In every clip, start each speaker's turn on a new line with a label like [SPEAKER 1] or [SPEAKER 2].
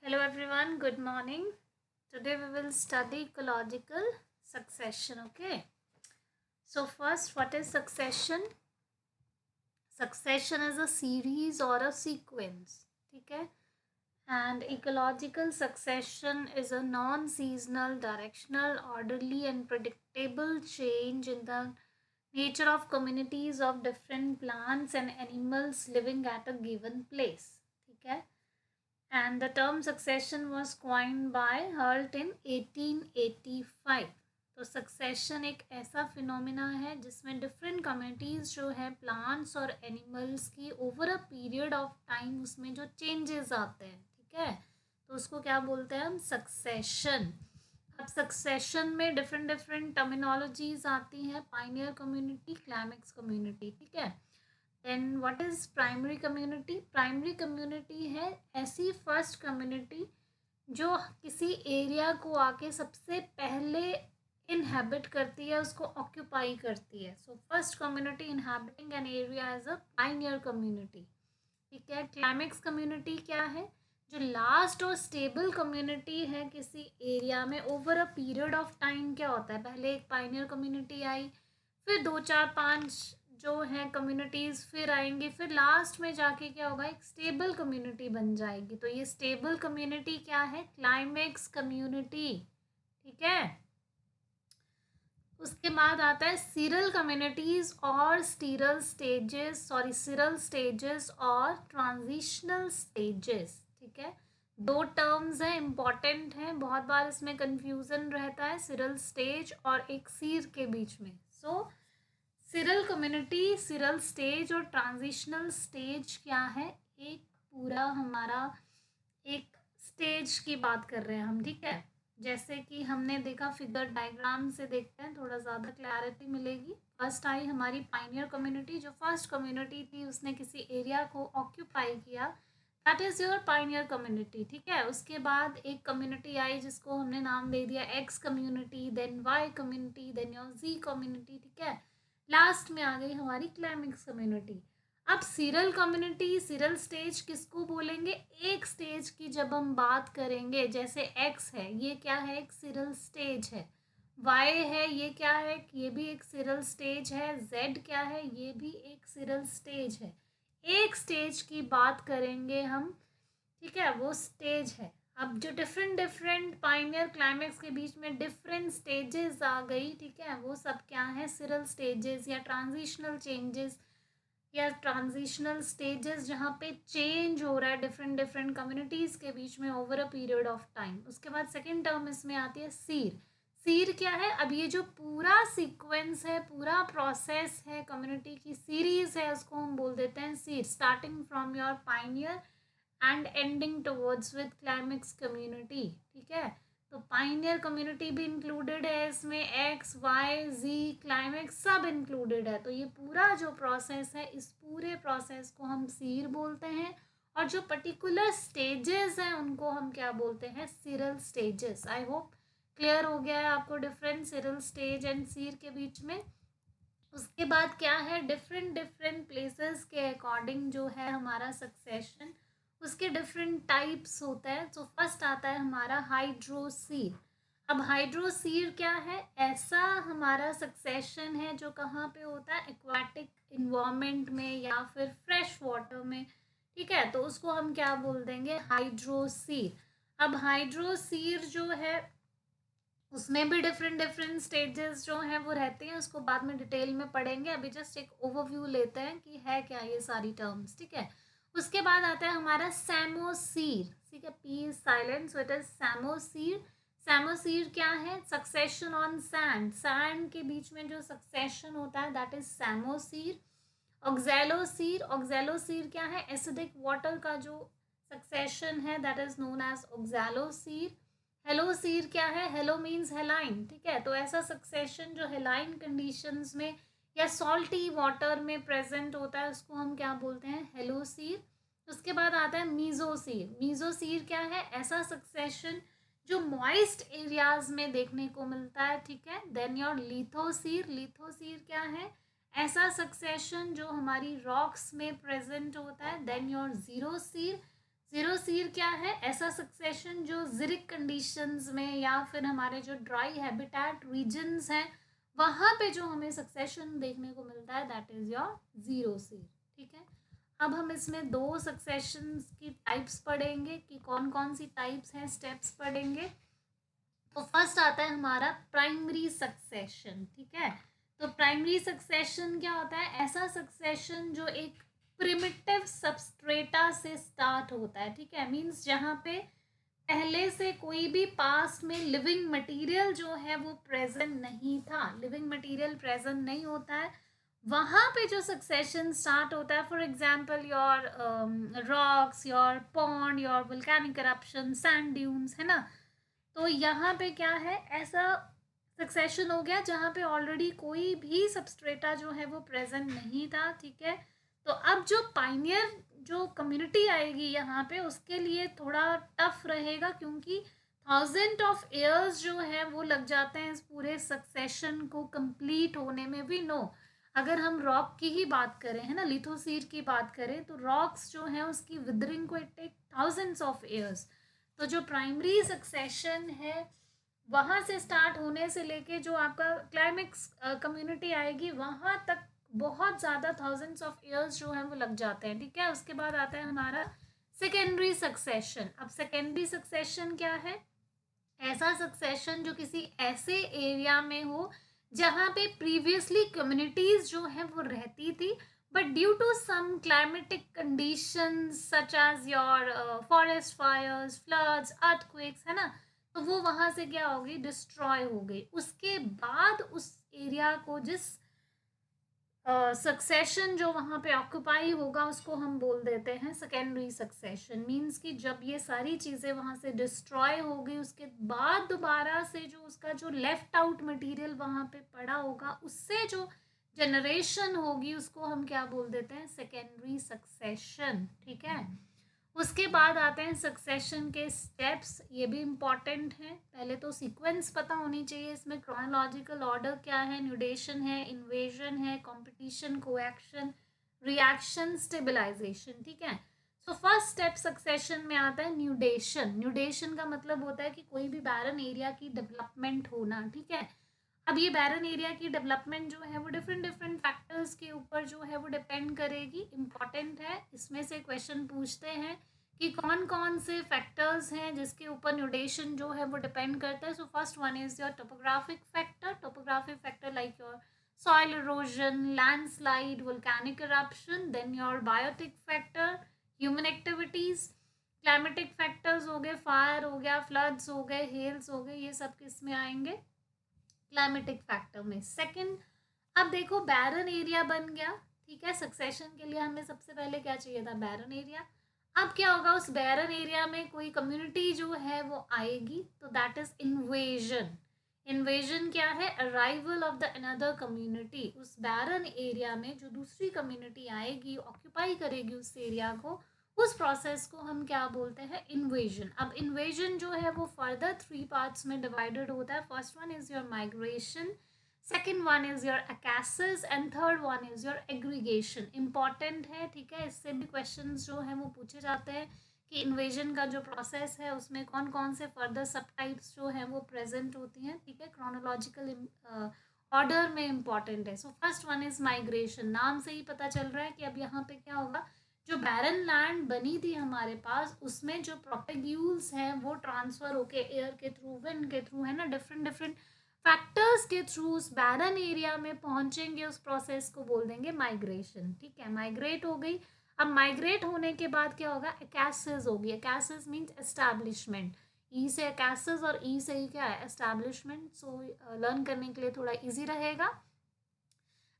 [SPEAKER 1] Hello everyone, good morning. Today we will study ecological succession, okay? So first, what is succession? Succession is a series or a sequence, okay? And ecological succession is a non-seasonal, directional, orderly and predictable change in the nature of communities of different plants and animals living at a given place, okay? And the term succession was coined by Hult in 1885. तो succession एक ऐसा phenomena है जिसमें different communities जो है plants और animals की over a period of time उसमें जो चेंजेस आते हैं, ठीक है, तो उसको क्या बोलते हैं हम, सक्सेशन. अब सक्सेशन में डिफरेंट डिफरेंट टर्मिनोलॉजीज आती हैं, पाइनियर कम्युनिटी, क्लाइमेक्स कम्युनिटी, ठीक है. Then what is primary community? Primary community है ऐसी फर्स्ट कम्युनिटी जो किसी एरिया को आके सबसे पहले इनहेबिट करती है, उसको ऑक्यूपाई करती है. So first community inhabiting an area as a pioneer community, ठीक है. क्लाइमेक्स कम्युनिटी क्या है? जो लास्ट और स्टेबल कम्युनिटी है किसी एरिया में over a period of time. क्या होता है, पहले एक पाइनियर कम्युनिटी आई, फिर 2 4 5 जो हैं कम्युनिटीज़ फिर आएंगी, फिर लास्ट में जाके क्या होगा, एक स्टेबल कम्युनिटी बन जाएगी. तो ये स्टेबल कम्युनिटी क्या है, क्लाइमेक्स कम्युनिटी, ठीक है. उसके बाद आता है सीरल कम्युनिटीज़ और स्टीरल स्टेजेस, सॉरी सीरल स्टेजेस और ट्रांजिशनल स्टेजेस, ठीक है. दो टर्म्स हैं, इम्पॉर्टेंट हैं, बहुत बार इसमें कंफ्यूजन रहता है सीरल स्टेज और एक सीर के बीच में. सो सीरल कम्युनिटी, सीरल स्टेज और ट्रांजिशनल स्टेज क्या है, एक पूरा हमारा एक स्टेज की बात कर रहे हैं हम, ठीक है. जैसे कि हमने देखा, फिगर डायग्राम से देखते हैं, थोड़ा ज़्यादा क्लैरिटी मिलेगी. फर्स्ट आई हमारी पाइनियर कम्युनिटी. जो फर्स्ट कम्युनिटी थी उसने किसी एरिया को ऑक्यूपाई किया, that is your pioneer community, ठीक है. उसके बाद एक कम्युनिटी आई जिसको हमने नाम दे दिया X community, then Y community, then your G community, ठीक है. लास्ट में आ गई हमारी क्लाइमेक्स कम्युनिटी. अब सीरल कम्युनिटी, सीरल स्टेज किसको बोलेंगे, एक स्टेज की जब हम बात करेंगे, जैसे एक्स है, ये क्या है, एक सीरल स्टेज है. वाई है, ये क्या है, ये भी एक सीरल स्टेज है. जेड क्या है, ये भी एक सीरल स्टेज है. एक स्टेज की बात करेंगे हम, ठीक है, वो स्टेज है. अब जो डिफरेंट डिफरेंट पाइनियर क्लाइमेक्स के बीच में डिफरेंट स्टेजेस आ गई, ठीक है, वो सब क्या है, सीरल स्टेजेस या ट्रांजिशनल चेंजेस या ट्रांजिशनल स्टेजेस, जहाँ पे चेंज हो रहा है डिफरेंट डिफरेंट कम्युनिटीज़ के बीच में over a period of time. उसके बाद सेकेंड टर्म इसमें आती है सीर. सीर क्या है, अब ये जो पूरा सीक्वेंस है, पूरा प्रोसेस है, कम्युनिटी की सीरीज है, उसको हम बोल देते हैं sere. Starting from your pioneer and ending towards with climax community, ठीक है. तो पाइनियर कम्युनिटी भी इंक्लूडेड है इसमें, एक्स वाई जी क्लाइमेक्स सब इंक्लूडेड है. तो ये पूरा जो प्रोसेस है, इस पूरे प्रोसेस को हम सीर बोलते हैं. और जो पर्टिकुलर स्टेजेस हैं उनको हम क्या बोलते हैं, sural stages. I hope clear हो गया है आपको डिफरेंट सीरल स्टेज एंड सीर के बीच में. उसके बाद क्या है, डिफरेंट डिफरेंट प्लेसेस के अकॉर्डिंग जो है हमारा सक्सेशन, उसके डिफरेंट टाइप्स होता है. तो फर्स्ट आता है हमारा हाइड्रोसीर. अब हाइड्रोसीर क्या है, ऐसा हमारा सक्सेशन है जो कहाँ पे होता है, एक्वाटिक इन्वायरमेंट में या फिर फ्रेश वाटर में, ठीक है. तो उसको हम क्या बोल देंगे, हाइड्रोसीर. अब हाइड्रोसीर जो है उसमें भी डिफरेंट डिफरेंट स्टेजेस जो हैं वो रहते हैं, उसको बाद में डिटेल में पढ़ेंगे. अभी जस्ट एक ओवरव्यू लेते हैं कि है क्या ये सारी टर्म्स, ठीक है. उसके बाद आता है हमारा सैमोसीर, ठीक है, P is silent, so it is psammosere. Psammosere क्या है, सक्सेशन ऑन सैंड, सैंड के बीच में जो सक्सेशन होता है दैट इज सैमोसीर. ऑक्जेलोसीर, ऑक्जेलोसीर क्या है, एसिडिक वाटर का जो सक्सेशन है दैट इज नोन एज ऑक्जेलोसीर. हेलोसीर क्या है, हेलो मीन्स हेलाइन, ठीक है. तो ऐसा सक्सेशन जो हेलाइन कंडीशंस में या सॉल्टी वाटर में प्रेजेंट होता है उसको हम क्या बोलते हैं, हेलोसीर. उसके बाद आता है मीजोसीर. मीजोसीर क्या है, ऐसा सक्सेशन जो मॉइस्ट एरियाज में देखने को मिलता है, ठीक है. Then your लिथोसीर. लिथोसीर क्या है, ऐसा सक्सेशन जो हमारी रॉक्स में प्रेजेंट होता है. Then your जीरोसीर. जीरोसीर क्या है? ऐसा सक्सेशन जो ज़िरिक कंडीशंस में या फिर हमारे जो ड्राई हैबिटेट रीजन्स हैं वहाँ पे जो हमें सक्सेशन देखने को मिलता है, दैट इज़ योर जीरोसीर। ठीक है, अब हम इसमें दो सक्सेशंस की टाइप्स पढ़ेंगे कि कौन कौन सी टाइप्स हैं, स्टेप्स पढ़ेंगे। तो फर्स्ट आता है हमारा प्राइमरी सक्सेशन। ठीक है, तो प्राइमरी सक्सेशन क्या होता है? ऐसा सक्सेशन जो एक प्रिमिटिव सबस्ट्रेटा से स्टार्ट होता है। ठीक है, मीन्स जहाँ पे पहले से कोई भी पास्ट में लिविंग मटेरियल जो है वो प्रेजेंट नहीं था, लिविंग मटेरियल प्रेजेंट नहीं होता है, वहाँ पे जो सक्सेशन स्टार्ट होता है, for example your rocks, your pond, your volcanic corruption, sand dunes, है ना। तो यहाँ पे क्या है, ऐसा सक्सेशन हो गया जहाँ पे ऑलरेडी कोई भी सबस्ट्रेटा जो है वो प्रेजेंट नहीं था। ठीक है, तो अब जो पाइनियर जो कम्युनिटी आएगी यहाँ पे, उसके लिए थोड़ा टफ रहेगा क्योंकि 1000 of years जो है वो लग जाते हैं इस पूरे सक्सेशन को कंप्लीट होने में भी। नो, अगर हम रॉक की ही बात करें, है ना, लिथोसीर की बात करें, तो रॉक्स जो है उसकी विदरिंग को इट टेक 1000 of years। तो जो प्राइमरी सक्सेशन है वहाँ से स्टार्ट होने से लेके जो आपका क्लाइमेक्स कम्युनिटी आएगी वहाँ तक बहुत ज़्यादा 1000 of years जो है वो लग जाते हैं। ठीक है, उसके बाद आता है हमारा सेकेंडरी सक्सेशन। अब सेकेंडरी सक्सेशन क्या है? ऐसा सक्सेशन जो किसी ऐसे एरिया में हो जहाँ पे प्रीवियसली कम्युनिटीज जो है वो रहती थी, but due to some climatic conditions such as your forest fires, floods, earthquakes, है ना, तो वो वहाँ से क्या हो गई? डिस्ट्रॉय हो गई। उसके बाद उस एरिया को जिस सक्सेशन जो वहाँ पे ऑक्यूपाई होगा उसको हम बोल देते हैं सेकेंडरी सक्सेशन। मीन्स कि जब ये सारी चीज़ें वहाँ से डिस्ट्रॉय हो गई उसके बाद दोबारा से जो उसका जो लेफ्ट आउट मटेरियल वहाँ पे पड़ा होगा उससे जो जनरेशन होगी उसको हम क्या बोल देते हैं? Secondary succession. ठीक है, उसके बाद आते हैं सक्सेशन के स्टेप्स। ये भी इम्पॉर्टेंट है, पहले तो सीक्वेंस पता होनी चाहिए इसमें, क्रोनोलॉजिकल ऑर्डर क्या है, न्यूडेशन है, इन्वेजन है, कंपटीशन, कोएक्शन, रिएक्शन, स्टेबलाइजेशन। ठीक है, सो फर्स्ट स्टेप सक्सेशन में आता है न्यूडेशन। न्यूडेशन का मतलब होता है कि कोई भी बैरन एरिया की डेवलपमेंट होना। ठीक है, अब ये बैरन एरिया की डेवलपमेंट जो है वो डिफरेंट डिफरेंट फैक्टर्स के ऊपर जो है वो डिपेंड करेगी। इम्पॉर्टेंट है, इसमें से क्वेश्चन पूछते हैं कि कौन कौन से फैक्टर्स हैं जिसके ऊपर न्यूडेशन जो है वो डिपेंड करता है। So first one is your topographic factor. Topographic factor like your soil erosion, landslide, volcanic eruption, then your biotic factor, human activities, climatic factors हो गए, फायर हो गया, फ्लड्स हो गए, हेल्स हो गए, ये सब किस में आएंगे? क्लाइमेटिक फैक्टर में। सेकंड, अब देखो बैरन एरिया बन गया। ठीक है, सक्सेशन के लिए हमें सबसे पहले क्या चाहिए था? बैरन एरिया। अब क्या होगा? उस बैरन एरिया में कोई कम्युनिटी जो है वो आएगी, तो दैट इज इन्वेजन। इन्वेजन क्या है? Arrival of the another community. उस बैरन एरिया में जो दूसरी कम्युनिटी आएगी, ऑक्यूपाई करेगी उस एरिया को, उस प्रोसेस को हम क्या बोलते हैं? इन्वेजन। अब इन्वेजन जो है वो फर्दर 3 पार्ट्स में डिवाइडेड होता है। First one is your migration, second one is your ecesis and third one is your aggregation. Important है, ठीक है, इससे भी क्वेश्चन जो है वो पूछे जाते हैं कि इन्वेजन का जो प्रोसेस है उसमें कौन कौन से फर्दर सब टाइप्स जो है वो प्रेजेंट होती हैं। ठीक है, क्रोनोलॉजिकल ऑर्डर में इम्पॉर्टेंट है। So first one is migration. नाम से ही पता चल रहा है कि अब यहाँ पे क्या होगा? जो बैरन लैंड बनी थी हमारे पास उसमें जो प्रोपेग्यूल्स हैं वो ट्रांसफर होके एयर के थ्रू, विंड के थ्रू, है ना, डिफरेंट डिफरेंट फैक्टर्स के थ्रू उस बैरन एरिया में पहुंचेंगे। उस प्रोसेस को बोल देंगे माइग्रेशन। ठीक है, माइग्रेट हो गई। अब माइग्रेट होने के बाद क्या होगा? अकासिस होगी। अकासिस मीन्स एस्टैब्लिशमेंट। ई से अकासिस और ई से ही क्या है? एस्टैब्लिशमेंट। सो लर्न करने के लिए थोड़ा इजी रहेगा।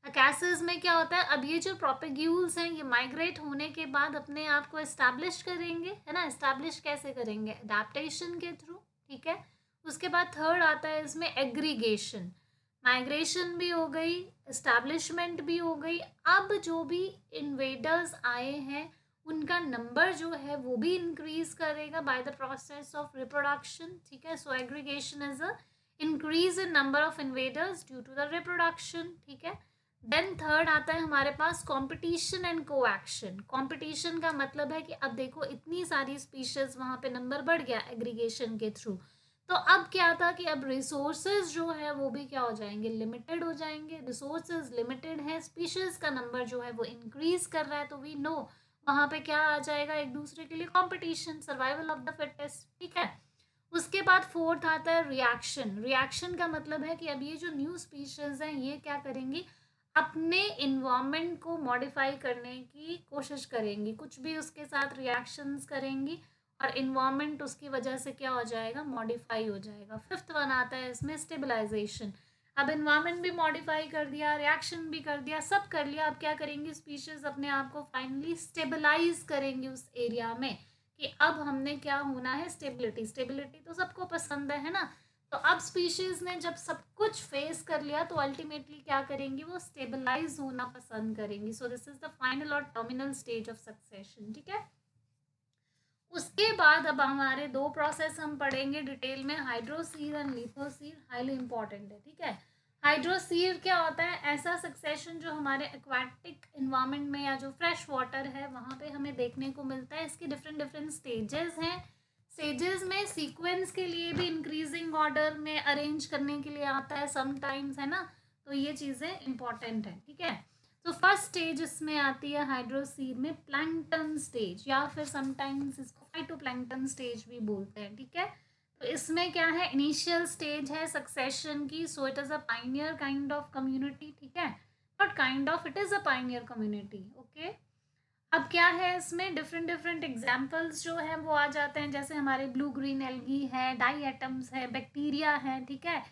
[SPEAKER 1] अकासिस में क्या होता है? अब ये जो प्रोपेग्यूल्स हैं ये माइग्रेट होने के बाद अपने आप को एस्टैब्लिश करेंगे, है ना। एस्टैब्लिश कैसे करेंगे? अडेप्टेशन के थ्रू। ठीक है, उसके बाद थर्ड आता है इसमें एग्रीगेशन। माइग्रेशन भी हो गई, एस्टैब्लिशमेंट भी हो गई। अब जो भी इन्वेडर्स आए हैं उनका नंबर जो है वो भी इंक्रीज करेगा by the process of reproduction. ठीक है, so aggregation is a increase in number of invaders due to the reproduction. ठीक है, देन थर्ड आता है हमारे पास कंपटीशन एंड कोएक्शन। कंपटीशन का मतलब है कि अब देखो इतनी सारी स्पीशीज, वहां पे नंबर बढ़ गया एग्रीगेशन के थ्रू, तो अब क्या था कि अब रिसोर्सेज जो है वो भी क्या हो जाएंगे, लिमिटेड हो जाएंगे। रिसोर्सेज लिमिटेड है, स्पीशीज का नंबर जो है वो इंक्रीज कर रहा है, तो वी नो वहां पे क्या आ जाएगा, एक दूसरे के लिए competition, survival of the fittest, ठीक है। उसके बाद फोर्थ आता है रिएक्शन। रिएक्शन का मतलब है कि अब ये जो न्यू स्पीशीज हैं ये क्या करेंगी, अपने इन्वायरमेंट को मॉडिफाई करने की कोशिश करेंगी, कुछ भी उसके साथ रिएक्शंस करेंगी और इन्वायरमेंट उसकी वजह से क्या हो जाएगा, मॉडिफाई हो जाएगा। फिफ्थ वन आता है इसमें स्टेबलाइजेशन। अब इन्वायरमेंट भी मॉडिफाई कर दिया, रिएक्शन भी कर दिया, सब कर लिया, अब क्या करेंगी स्पीशीज अपने आप को फाइनली स्टेबलाइज करेंगी उस एरिया में, कि अब हमने क्या होना है, स्टेबिलिटी। स्टेबिलिटी तो सबको पसंद है ना। तो अब स्पीशीज ने जब सब कुछ फेस कर लिया तो अल्टीमेटली क्या करेंगी, वो स्टेबलाइज होना पसंद करेंगी। So this is the final और टर्मिनल स्टेज ऑफ सक्सेशन, ठीक है। उसके बाद अब हमारे दो प्रोसेस हम पढ़ेंगे डिटेल में, हाइड्रोसीर एंड लिथोसीर, हाईली इंपॉर्टेंट है, ठीक है। हाइड्रोसीर क्या होता है, ऐसा सक्सेशन जो हमारे एक्वाटिक इन्वायरमेंट में या जो फ्रेश वाटर है वहाँ पे हमें देखने को मिलता है। इसके डिफरेंट डिफरेंट स्टेजेस हैं। स्टेजेस में सीक्वेंस के लिए भी इंक्रीजिंग ऑर्डर में अरेंज करने के लिए आता है समटाइम्स, है ना। तो ये चीज़ें इंपॉर्टेंट है, ठीक है। तो फर्स्ट स्टेज इसमें आती है हाइड्रोसीर में प्लैंकटन स्टेज, या फिर समटाइम्स इसको फाइटोप्लैंकटन स्टेज भी बोलते हैं, ठीक है। तो इसमें क्या है, इनिशियल स्टेज है सक्सेशन की, सो it is a pioneer kind of community, ठीक है। But kind of it is a pioneer community, okay. अब क्या है इसमें, डिफरेंट डिफरेंट एग्जाम्पल्स जो है वो आ जाते हैं, जैसे हमारे ब्लू ग्रीन एल्गी है, डाई एटम्स है, बैक्टीरिया है, ठीक है।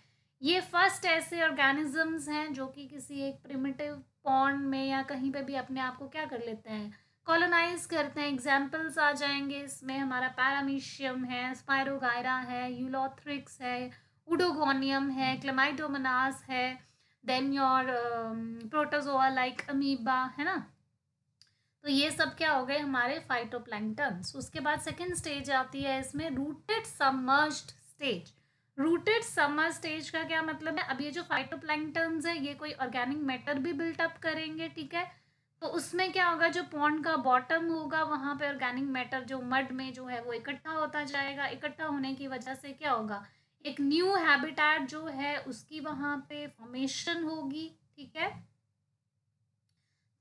[SPEAKER 1] ये फर्स्ट ऐसे ऑर्गेनिजम्स हैं जो कि किसी एक प्रिमिटिव पॉन्ड में या कहीं पे भी अपने आप को क्या कर लेते हैं, कॉलोनाइज करते हैं। एग्जाम्पल्स आ जाएंगे इसमें, हमारा पैरामीशियम है, स्पायरोगायरा है, यूलोथ्रिक्स है, उडोगोनियम है, क्लेमाइडोमोनास है, then your protozoa like amoeba, है ना। तो ये सब क्या हो गए हमारे फाइटोप्लैंक्टन्स। उसके बाद सेकेंड स्टेज आती है इसमें rooted submerged stage. Rooted submerge stage का क्या मतलब है, अब ये जो फाइटोप्लैंक्टन्स है ये कोई ऑर्गेनिक मैटर भी बिल्टअप करेंगे, ठीक है। तो उसमें क्या होगा, जो पॉन्ड का बॉटम होगा वहां पे ऑर्गेनिक मैटर जो मड में जो है वो इकट्ठा होता जाएगा। इकट्ठा होने की वजह से क्या होगा, एक न्यू हैबिटेट जो है उसकी वहां पे फॉर्मेशन होगी, ठीक है।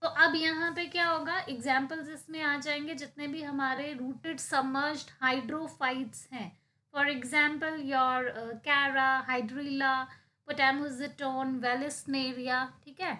[SPEAKER 1] तो अब यहाँ पे क्या होगा, एग्जाम्पल्स इसमें आ जाएंगे जितने भी हमारे रूटेड सबमर्ज्ड हाइड्रोफाइट्स हैं। For example your chara, hydrilla, potamogeton, vallisneria, ठीक है।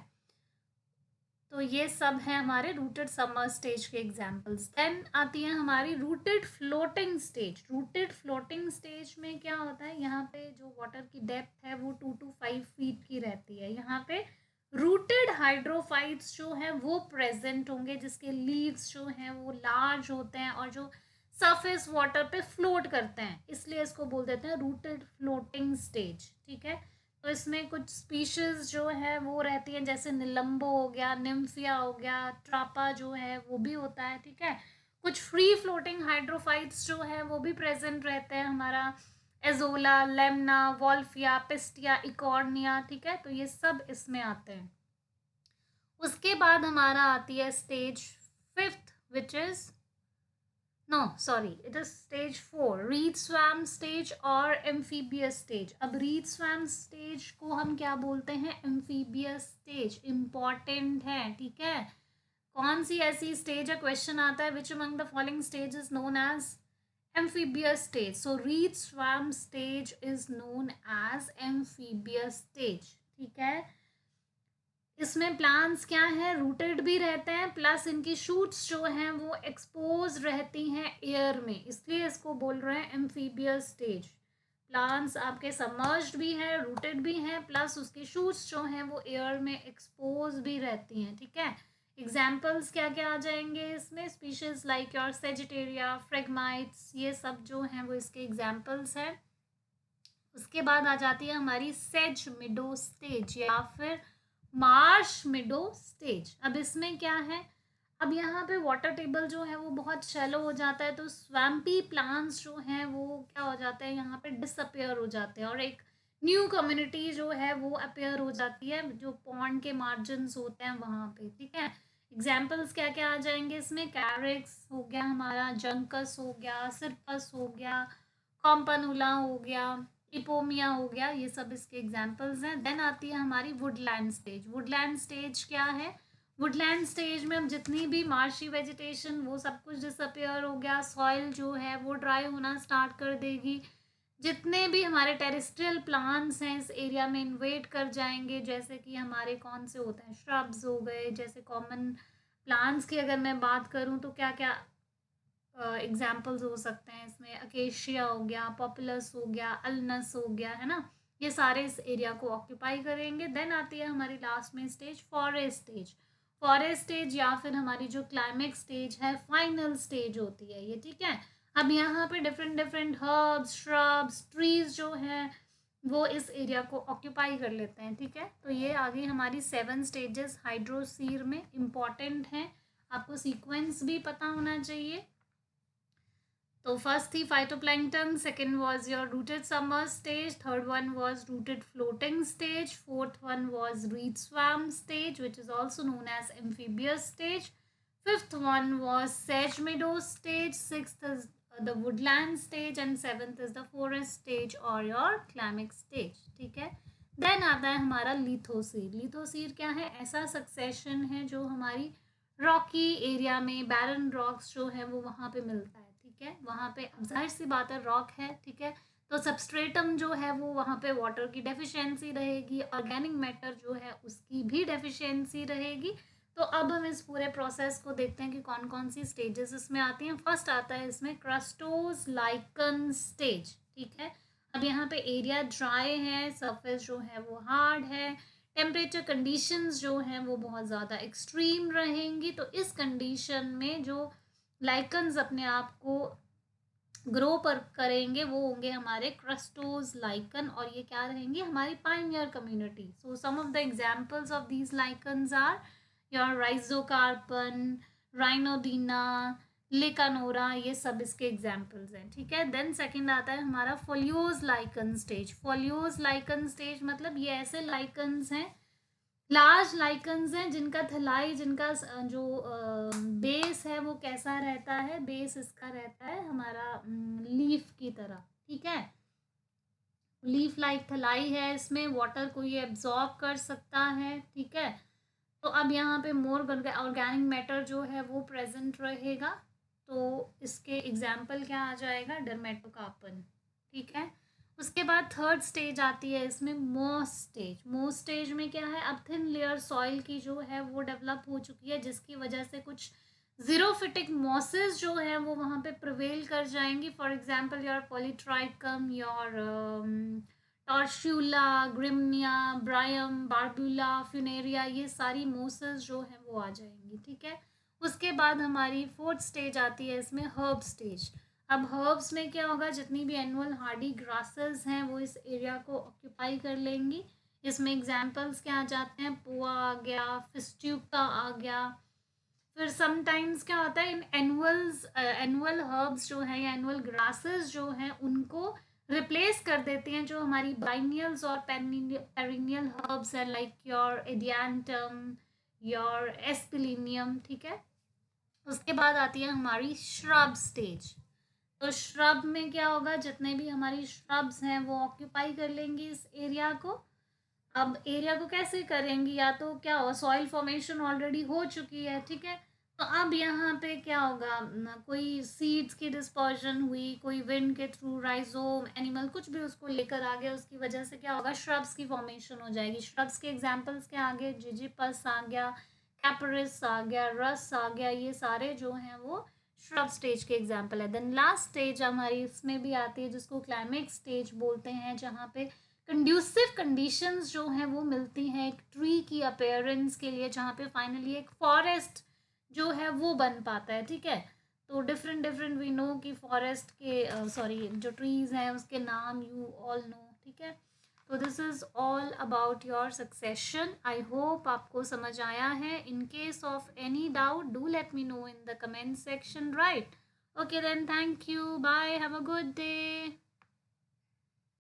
[SPEAKER 1] तो ये सब है हमारे रूटेड सबमर्ज स्टेज के एग्जाम्पल्स। देन आती है हमारी rooted floating stage. Rooted floating stage में क्या होता है, यहाँ पे जो वाटर की डेप्थ है वो 2 to 5 फीट की रहती है। यहाँ पे रूटेड हाइड्रोफाइट्स जो हैं वो प्रेजेंट होंगे, जिसके लीव्स जो हैं वो लार्ज होते हैं और जो सरफेस वाटर पे फ्लोट करते हैं, इसलिए इसको बोल देते हैं रूटेड फ्लोटिंग स्टेज, ठीक है। तो इसमें कुछ स्पीशीज जो है वो रहती हैं, जैसे निलंबो हो गया, निम्फिया हो गया, ट्रापा जो है वो भी होता है, ठीक है। कुछ फ्री फ्लोटिंग हाइड्रोफाइट्स जो है वो भी प्रेजेंट रहते हैं, हमारा azolla, Lemna, Wolffia, pistia, Eichhornia, ठीक है। तो ये सब इसमें आते हैं। उसके बाद हमारा आती है stage fifth, which is no sorry it is stage 4, reed swamp stage और एम्फीबियस स्टेज। अब रीड स्वैम स्टेज को हम क्या बोलते हैं, एम्फीबियस स्टेज, इंपॉर्टेंट है, ठीक है। कौन सी ऐसी स्टेज है, क्वेश्चन आता है, which among the following stage is known as amphibious stage. So reed swam stage is known as amphibious stage, ठीक है। इसमें प्लांट्स क्या है, रूटेड भी रहते हैं, प्लस इनकी शूट्स जो हैं वो एक्सपोज रहती हैं एयर में, इसलिए इसको बोल रहे हैं एम्फीबियस स्टेज। प्लांट्स आपके सबमर्ज्ड भी हैं, रूटेड भी हैं, प्लस उसकी शूट्स जो हैं वो एयर में एक्सपोज भी रहती हैं, ठीक है। एग्जाम्पल्स क्या क्या आ जाएंगे इसमें, स्पीशीज लाइक योर सेजिटेरिया, फ्रेगमाइट्स, ये सब जो हैं वो इसके एग्जाम्पल्स हैं। उसके बाद आ जाती है हमारी सेज मिडो स्टेज या फिर मार्श मिडो स्टेज। अब इसमें क्या है, अब यहाँ पे वाटर टेबल जो है वो बहुत शैलो हो जाता है, तो स्वैम्पी प्लांट्स जो हैं वो क्या हो जाते हैं, यहाँ पे डिसअपेयर हो जाते हैं और एक न्यू कम्युनिटी जो है वो अपेयर हो जाती है जो पॉन्ड के मार्जिन्स होते हैं वहाँ पे, ठीक है। एग्जाम्पल्स क्या क्या आ जाएंगे इसमें, कैरेक्स हो गया हमारा, जंकस हो गया, सिरपस हो गया, कॉम्पनुला हो गया, इपोमिया हो गया, ये सब इसके एग्जाम्पल्स हैं। देन आती है हमारी वुडलैंड स्टेज। वुडलैंड स्टेज क्या है, वुडलैंड स्टेज में हम जितनी भी मार्शी वेजिटेशन वो सब कुछ डिसअपेयर हो गया, सॉइल जो है वो ड्राई होना स्टार्ट कर देगी, जितने भी हमारे टेरेस्ट्रियल प्लांट्स हैं इस एरिया में इन्वेट कर जाएंगे, जैसे कि हमारे कौन से होते हैं, श्रब्स हो गए, जैसे कॉमन प्लांट्स की अगर मैं बात करूं तो क्या क्या एग्जाम्पल्स हो सकते हैं इसमें, अकेशिया हो गया, पॉपुलस हो गया, अल्नस हो गया, है ना, ये सारे इस एरिया को ऑक्यूपाई करेंगे। देन आती है हमारी लास्ट में stage forest stage. Forest stage या फिर हमारी जो क्लाइमेक्स स्टेज है, फाइनल स्टेज होती है ये, ठीक है। अब यहाँ पे different different herbs, shrubs, trees जो हैं वो इस एरिया को ऑक्यूपाई कर लेते हैं, ठीक है। तो ये आ गई हमारी 7 स्टेजेस हाइड्रोसीर में, इम्पॉर्टेंट हैं, आपको सीक्वेंस भी पता होना चाहिए। तो फर्स्ट थी phytoplankton, second was your rooted summer stage, third one was rooted floating stage, fourth one was reed swam stage which is also known as amphibious stage, fifth one was sedge meadow stage, sixth is the woodland stage and seventh is the forest stage or your climax stage, ठीक है। Then आता है हमारा लिथोसीर। लिथोसीर क्या है, ऐसा succession है जो हमारी रॉकी एरिया में, बैरन रॉक्स जो है वो वहाँ पे मिलता है, ठीक है। वहाँ पे अब जाहिर सी बात है रॉक है, ठीक है, तो सबस्ट्रेटम जो है वो वहाँ पे वाटर की डेफिशिएंसी रहेगी, ऑर्गेनिक मैटर जो है उसकी भी डेफिशिएंसी रहेगी। तो अब हम इस पूरे प्रोसेस को देखते हैं कि कौन कौन सी स्टेजेस इसमें आती हैं। फर्स्ट आता है इसमें क्रस्टोज लाइकन स्टेज, ठीक है। अब यहाँ पे एरिया ड्राई है, सरफेस जो है वो हार्ड है, टेम्परेचर कंडीशंस जो हैं वो बहुत ज़्यादा एक्सट्रीम रहेंगी। तो इस कंडीशन में जो लाइकन्स अपने आप को ग्रो पर करेंगे वो होंगे हमारे क्रस्टोज लाइकन, और ये क्या रहेंगी, हमारी pioneer community. So some of the examples of these lichens are your rhizocarpon, rinodina, lecanora, ये सब इसके एग्जांपल्स हैं, ठीक है। देन सेकंड आता है हमारा foliose lichen stage. Foliose lichen stage मतलब ये ऐसे लाइकन्स हैं, लार्ज लाइकन्स हैं जिनका थलाई, जिनका जो बेस है वो कैसा रहता है, बेस इसका रहता है हमारा लीफ की तरह, ठीक है। लीफ लाइक थलाई है, इसमें वाटर को ये एब्जॉर्ब कर सकता है, ठीक है। तो अब यहाँ पे मोर ऑर्गेनिक मैटर जो है वो प्रेजेंट रहेगा। तो इसके एग्जाम्पल क्या आ जाएगा, डर्मेटोकार्पन, ठीक है। उसके बाद थर्ड स्टेज आती है इसमें मोस स्टेज। मोस स्टेज में क्या है, अब थिन लेयर सॉइल की जो है वो डेवलप हो चुकी है, जिसकी वजह से कुछ जीरोफिटिक मॉसेस जो है वो वहाँ पे प्रिवेल कर जाएंगी। For example your polytrichum, your tortula, grimmia, bryum, barbula, funaria, ये सारी मोसेस जो है वो आ जाएंगी, ठीक है। उसके बाद हमारी फोर्थ स्टेज आती है इसमें हर्ब स्टेज। अब हर्ब्स में क्या होगा, जितनी भी एनुअल हार्डी ग्रासेस हैं वो इस एरिया को ऑक्यूपाई कर लेंगी। इसमें एग्जांपल्स क्या आ जाते हैं, पुआ आ गया, फिस्ट्यूका आ गया। फिर समटाइम्स क्या होता है, इन एनुअल हर्ब्स जो है या एनुअल ग्रासेस जो हैं उनको रिप्लेस कर देती हैं जो हमारी बाइनियल्स और पेरिनियल हर्ब्स है, लाइक योर एडियांटम, योर एस्पिलिनियम, ठीक है। उसके बाद आती है हमारी श्रब स्टेज। तो श्रब में क्या होगा, जितने भी हमारी श्रब्स हैं वो ऑक्यूपाई कर लेंगी इस एरिया को। अब एरिया को कैसे करेंगी, या तो क्या हो, सॉइल फॉर्मेशन ऑलरेडी हो चुकी है, ठीक है। तो अब यहाँ पे क्या होगा, कोई सीड्स की डिस्पर्जन हुई, कोई विंड के थ्रू, राइजोम, एनिमल कुछ भी उसको लेकर आ गया, उसकी वजह से क्या होगा, श्रब्स की फॉर्मेशन हो जाएगी। श्रब्स के एग्जाम्पल्स क्या आ गए, जिजिपस आ गया, कैपरिस आ गया, रस आ गया, ये सारे जो हैं वो श्रब स्टेज के एग्जाम्पल है। देन लास्ट स्टेज हमारी इसमें भी आती है जिसको क्लाइमेक्स स्टेज बोलते हैं, जहाँ पे कंड्यूसिव कंडीशंस जो हैं वो मिलती हैं एक ट्री की अपेयरेंस के लिए, जहाँ पे फाइनली एक फॉरेस्ट जो है वो बन पाता है, ठीक है। तो डिफरेंट डिफरेंट वी नो कि फॉरेस्ट के सॉरी जो ट्रीज हैं उसके नाम यू ऑल नो, ठीक है। तो this is all about your succession. I hope आपको समझ आया है। In case of any doubt do let me know in the comment section, right. Okay then, thank you, bye, have a good day.